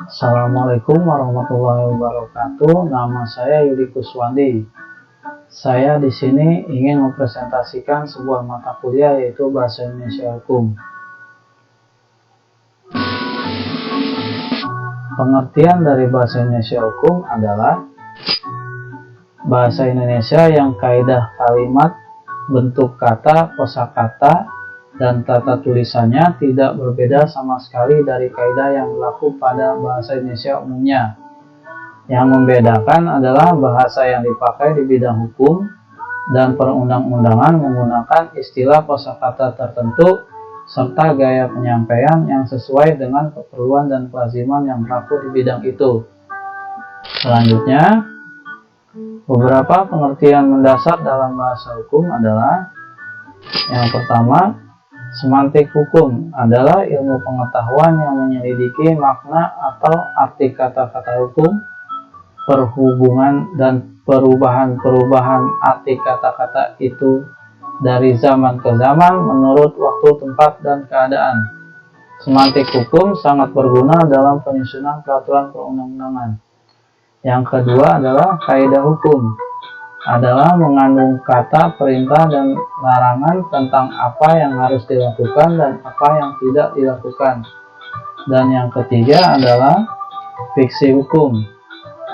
Assalamualaikum warahmatullahi wabarakatuh. Nama saya Yudi Kuswandi. Saya di sini ingin mempresentasikan sebuah mata kuliah yaitu Bahasa Indonesia Hukum. Pengertian dari Bahasa Indonesia Hukum adalah bahasa Indonesia yang kaidah kalimat, bentuk kata, kosakata, dan tata tulisannya tidak berbeda sama sekali dari kaidah yang berlaku pada bahasa Indonesia umumnya. Yang membedakan adalah bahasa yang dipakai di bidang hukum dan perundang-undangan menggunakan istilah kosakata tertentu serta gaya penyampaian yang sesuai dengan keperluan dan kelaziman yang berlaku di bidang itu. Selanjutnya, beberapa pengertian mendasar dalam bahasa hukum adalah: yang pertama, semantik hukum adalah ilmu pengetahuan yang menyelidiki makna atau arti kata-kata hukum, perhubungan dan perubahan-perubahan arti kata-kata itu dari zaman ke zaman menurut waktu, tempat, dan keadaan. Semantik hukum sangat berguna dalam penyusunan peraturan perundang-undangan. Yang kedua adalah kaidah hukum, adalah mengandung kata perintah dan larangan tentang apa yang harus dilakukan dan apa yang tidak dilakukan. Dan yang ketiga adalah fiksi hukum,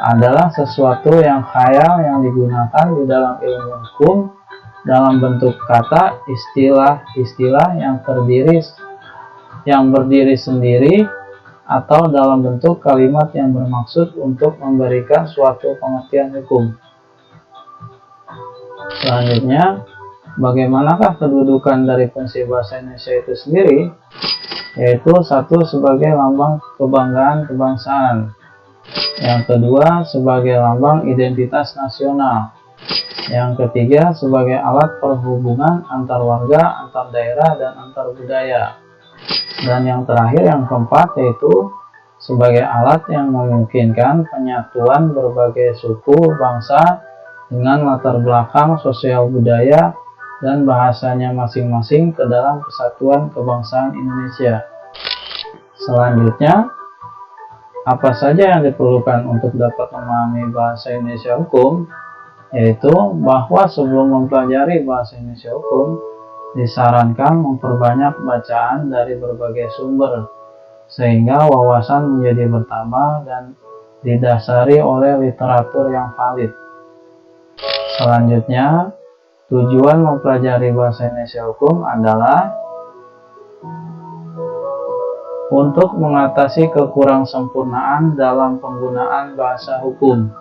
adalah sesuatu yang khayal yang digunakan di dalam ilmu hukum dalam bentuk kata, istilah-istilah yang berdiri sendiri atau dalam bentuk kalimat yang bermaksud untuk memberikan suatu pengertian hukum. Selanjutnya, bagaimanakah kedudukan dari fungsi bahasa Indonesia itu sendiri? Yaitu satu, sebagai lambang kebanggaan kebangsaan. Yang kedua, sebagai lambang identitas nasional. Yang ketiga, sebagai alat perhubungan antar warga, antar daerah, dan antar budaya. Dan yang terakhir, yang keempat, yaitu sebagai alat yang memungkinkan penyatuan berbagai suku, bangsa, dengan latar belakang sosial budaya dan bahasanya masing-masing ke dalam kesatuan kebangsaan Indonesia. Selanjutnya, apa saja yang diperlukan untuk dapat memahami bahasa Indonesia hukum? Yaitu bahwa sebelum mempelajari bahasa Indonesia hukum, disarankan memperbanyak bacaan dari berbagai sumber, sehingga wawasan menjadi bertambah dan didasari oleh literatur yang valid. Selanjutnya, tujuan mempelajari bahasa Indonesia hukum adalah untuk mengatasi kekurangsempurnaan dalam penggunaan bahasa hukum.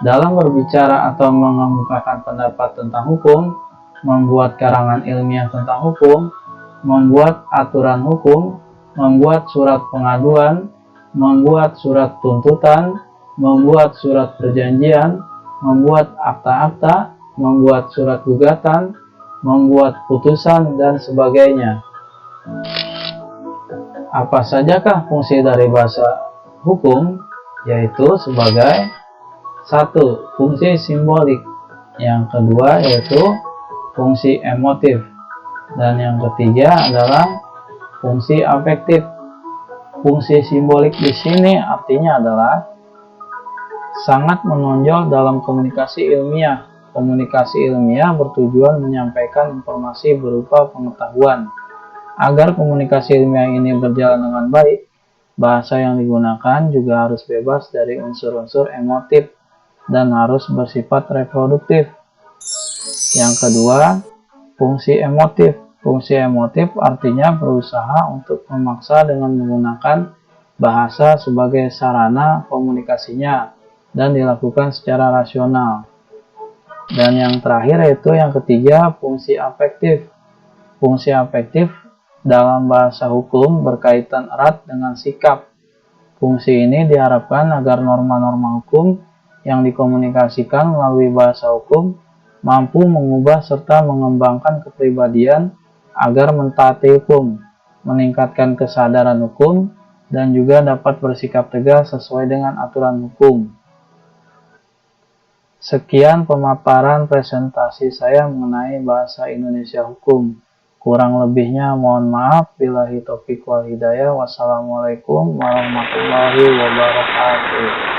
Dalam berbicara atau mengemukakan pendapat tentang hukum, membuat karangan ilmiah tentang hukum, membuat aturan hukum, membuat surat pengaduan, membuat surat tuntutan, membuat surat perjanjian, membuat akta-akta, membuat surat gugatan, membuat putusan, dan sebagainya. Apa sajakah fungsi dari bahasa hukum? Yaitu sebagai: satu, fungsi simbolik. Yang kedua yaitu fungsi emotif. Dan yang ketiga adalah fungsi afektif. Fungsi simbolik di sini artinya adalah sangat menonjol dalam komunikasi ilmiah. Komunikasi ilmiah bertujuan menyampaikan informasi berupa pengetahuan. Agar komunikasi ilmiah ini berjalan dengan baik, bahasa yang digunakan juga harus bebas dari unsur-unsur emotif dan harus bersifat reproduktif. Yang kedua, fungsi emotif. Fungsi emotif artinya berusaha untuk memaksa dengan menggunakan bahasa sebagai sarana komunikasinya dan dilakukan secara rasional. Dan yang terakhir yaitu yang ketiga, fungsi afektif. Fungsi afektif dalam bahasa hukum berkaitan erat dengan sikap. Fungsi ini diharapkan agar norma-norma hukum yang dikomunikasikan melalui bahasa hukum mampu mengubah serta mengembangkan kepribadian agar mentaati hukum, meningkatkan kesadaran hukum, dan juga dapat bersikap tegas sesuai dengan aturan hukum. Sekian pemaparan presentasi saya mengenai bahasa Indonesia hukum. Kurang lebihnya mohon maaf. Billahi taufiq wal hidayah. Wassalamualaikum warahmatullahi wabarakatuh.